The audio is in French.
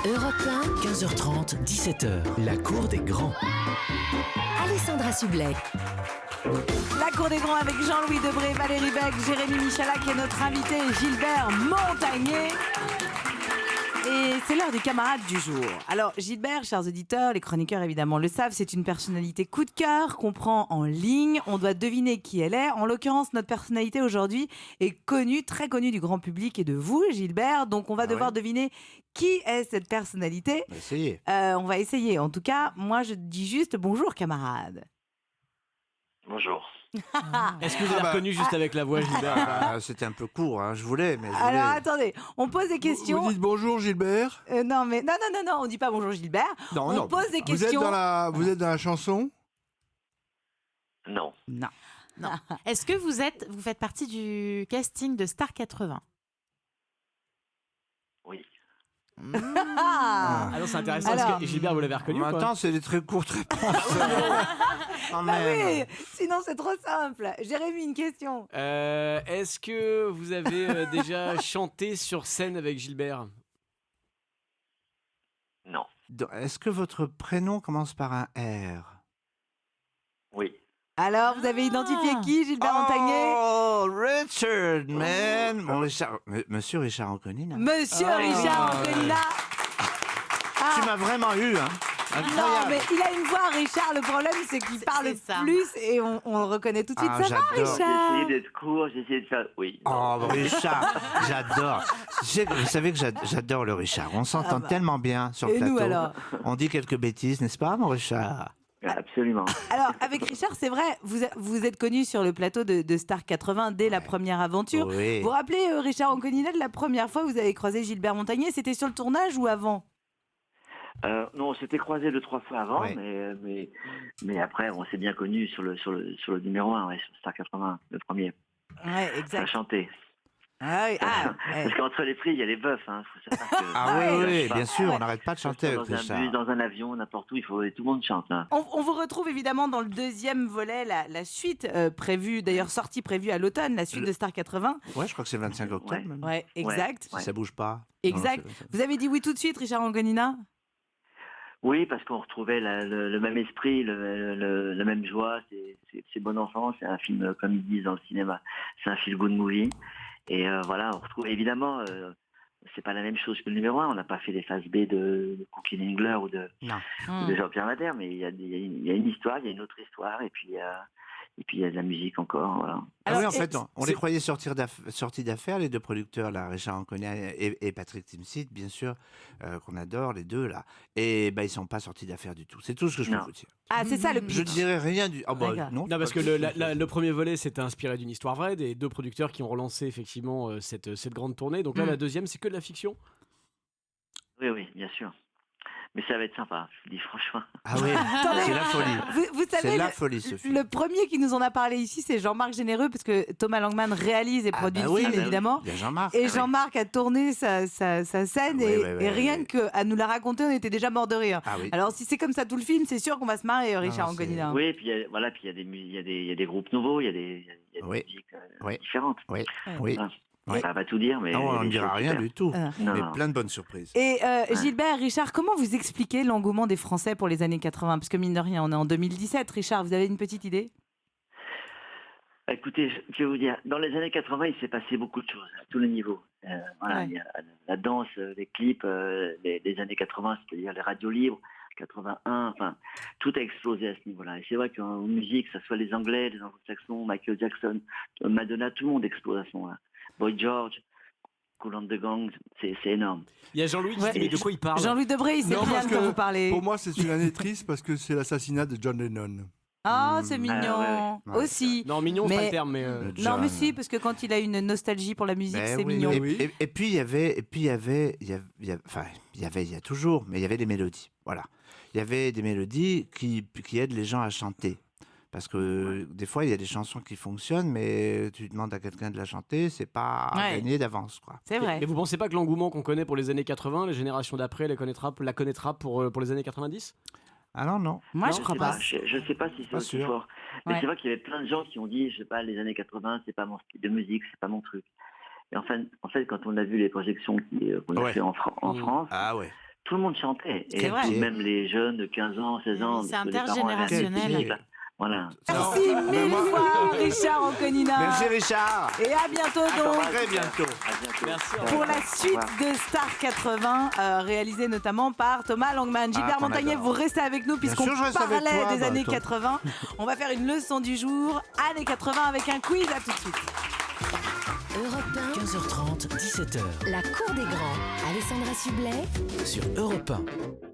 Europe 1, 15h30, 17h, la cour des grands. Alessandra Sublet. La Cour des Grands avec Jean-Louis Debré, Valérie Beck, Jérémy Michalak et notre invité Gilbert Montagné. Et c'est l'heure du camarade du jour. Alors Gilbert, chers auditeurs, les chroniqueurs évidemment le savent, c'est une personnalité coup de cœur qu'on prend en ligne. On doit deviner qui elle est. En l'occurrence, notre personnalité aujourd'hui est connue, très connue du grand public et de vous, Gilbert. Donc on va devoir deviner qui est cette personnalité. On va essayer. On va essayer. En tout cas, moi je dis juste bonjour camarade. Bonjour. Est-ce que vous avez reconnu juste avec la voix, Gilbert? C'était un peu court, hein, je voulais, mais Alors attendez, on pose des questions. Vous dites bonjour Gilbert? Non, on dit pas bonjour Gilbert. Non. On pose des Vous êtes questions. vous êtes dans la chanson? Non. Non. Est-ce que vous faites partie du casting de Star 80? Oui. Ah, Alors c'est intéressant, Alors- parce que Gilbert, vous l'avez reconnu ou pas? Attends, c'est des très courtes réponses. Quand bah même. oui, sinon c'est trop simple. Jérémy, une question. Est-ce que vous avez déjà chanté sur scène avec Gilbert? Non. Est-ce que votre prénom commence par un R? Oui. Alors, vous avez identifié qui, Gilbert Montagné? Oh, Richard, man. Mon Richard, Monsieur Richard Anconina. Monsieur Richard Anconina. Tu m'as vraiment eu, hein. Non, Incroyable. mais il a une voix, Richard. Le problème, c'est qu'il parle c'est ça. plus et on le reconnaît tout de suite. Ah, Ça va, j'adore. J'ai Richard? essayé d'être court, j'ai essayé de faire... Oui. non. Oh, Richard, j'adore. Vous savez que j'adore le Richard. On s'entend tellement bien sur le Et plateau. nous, alors? On dit quelques bêtises, n'est-ce pas, mon Richard? Absolument. Alors, avec Richard, c'est vrai, vous êtes connu sur le plateau de Star 80 dès la première aventure. Oui. Vous vous rappelez, Richard Anconina, de la première fois où vous avez croisé Gilbert Montagné? C'était sur le tournage ou avant? Non, on s'était croisés 2-3 fois avant, Ouais. mais après, on s'est bien connus sur le numéro 1, sur Star 80, le premier. Ouais, Ça exact. chantait. Ah, oui, ouais. Parce qu'entre les prix, il y a les veufs. Faut savoir que... Ah oui, ouais, oui, Enfin, bien sûr, ouais. on n'arrête pas de chanter dans avec un Richard. bus, dans un avion, n'importe où, tout le monde chante. Là. On vous retrouve évidemment dans le deuxième volet, la suite prévue, d'ailleurs sortie prévue à l'automne, la suite de Star 80. Ouais, je crois que c'est le 25 octobre. Ouais. Même. Ouais, exact. Si ça bouge pas. Exact. Non, Vous avez dit oui tout de suite, Richard Anconina? Oui, parce qu'on retrouvait le même esprit, la même joie. C'est bon enfant. C'est un film, comme ils disent dans le cinéma, c'est un feel-good movie. Et voilà, on retrouve évidemment, c'est pas la même chose que le numéro 1. On n'a pas fait les phases B de Cookie Engler ou de Jean-Pierre Madère, mais il y a une histoire, il y a une autre histoire, et puis il y a de la musique encore. Voilà. Ah Alors, oui, en fait, on c'est- les croyait sortis d'affaires, les deux producteurs, là, Richard Anconina et Patrick Timsit, bien sûr, qu'on adore, les deux, là. Et ils sont pas sortis d'affaires du tout. C'est tout ce que je peux Non. vous dire. Ah, c'est ça le Je ne pitch. dirais rien du... Ah bah, D'accord. non. Non, parce que le premier volet s'était inspiré d'une histoire vraie, des deux producteurs qui ont relancé effectivement cette grande tournée. Donc là, la deuxième, c'est que de la fiction. Oui, bien sûr. Mais ça va être sympa, je vous dis franchement. Ah oui, c'est la folie. Vous savez, C'est la folie, ce film. le premier qui nous en a parlé ici, c'est Jean-Marc Généreux, parce que Thomas Langman réalise et produit le film, évidemment. Il y a Jean-Marc. Et Jean-Marc a tourné sa scène et rien qu'à nous la raconter, on était déjà mort de rire. Ah oui. Alors si c'est comme ça tout le film, c'est sûr qu'on va se marrer, Richard c'est- Anconina. Oui, puis il y a des groupes nouveaux, il y a des Oui. musiques Oui. différentes. Oui, Ouais. oui. Voilà. Oui. Ça va tout dire, mais... Non, on ne les dira choses rien super. du tout. Ah. Mais Non. plein de bonnes surprises. Et Gilbert, Richard, comment vous expliquez l'engouement des Français pour les années 80? Parce que mine de rien, on est en 2017. Richard, vous avez une petite idée? Écoutez, je vais vous dire, dans les années 80, il s'est passé beaucoup de choses, à tous les niveaux. Voilà, Ouais. il y a la danse, les clips, les années 80, c'est-à-dire les radios libres, 81, enfin, tout a explosé à ce niveau-là. Et c'est vrai qu'en musique, que ce soit les Anglais, les Anglo-Saxons, Michael Jackson, Madonna, tout le monde explose à ce moment-là. Boy George, Kool and the Gang, c'est énorme. Il y a Jean-Louis qui Ouais. dit, mais de quoi il parle? Jean-Louis Debré, il sait Non, bien parce de quoi que vous parlez. Pour moi, c'est une année triste parce que c'est l'assassinat de John Lennon. Ah, c'est mignon. ouais. Aussi. Non, mignon, c'est pas Mais- le terme, mais... Non, John. mais si, parce que quand il a une nostalgie pour la musique, Ben c'est oui, mignon. oui. Et puis il y a toujours, mais il y avait des mélodies. Voilà. Il y avait des mélodies qui aident les gens à chanter. Parce que des fois, il y a des chansons qui fonctionnent, mais tu demandes à quelqu'un de la chanter, c'est pas Ouais. gagné d'avance, quoi. C'est vrai. Et vous pensez pas que l'engouement qu'on connaît pour les années 80, les générations d'après la connaîtra pour les années 90? Ah non. Moi, Non, je crois Je sais pas. pas, je sais pas si c'est Pas aussi sûr. fort. Mais Ouais. c'est vrai qu'il y avait plein de gens qui ont dit, je sais pas, les années 80, c'est pas mon style de musique, c'est pas mon truc. Et en fait, quand on a vu les projections qu'on a Ouais. fait en France, Ah ouais. tout le monde chantait. C'est Et vrai. puis même les jeunes de 15 ans, 16 ans. C'est parce que les parents avaient intergénérationnel. la musique, là. Voilà. Merci Non, mille moi- fois, Richard Anconina. Merci Richard. Et à bientôt À donc. très bientôt. À bientôt. Merci. Pour la suite de Star 80, réalisée notamment par Thomas Langman. Gilbert qu'on Montagné, adore. vous restez avec nous puisqu'on sûr, je reste avec parlait toi, des bah, années attends. 80. On va faire une leçon du jour, années 80 avec un quiz. À tout de suite. Europe 15h30, 17h. 1, la cour des grands. Alessandra Sublet. Sur Europe 1.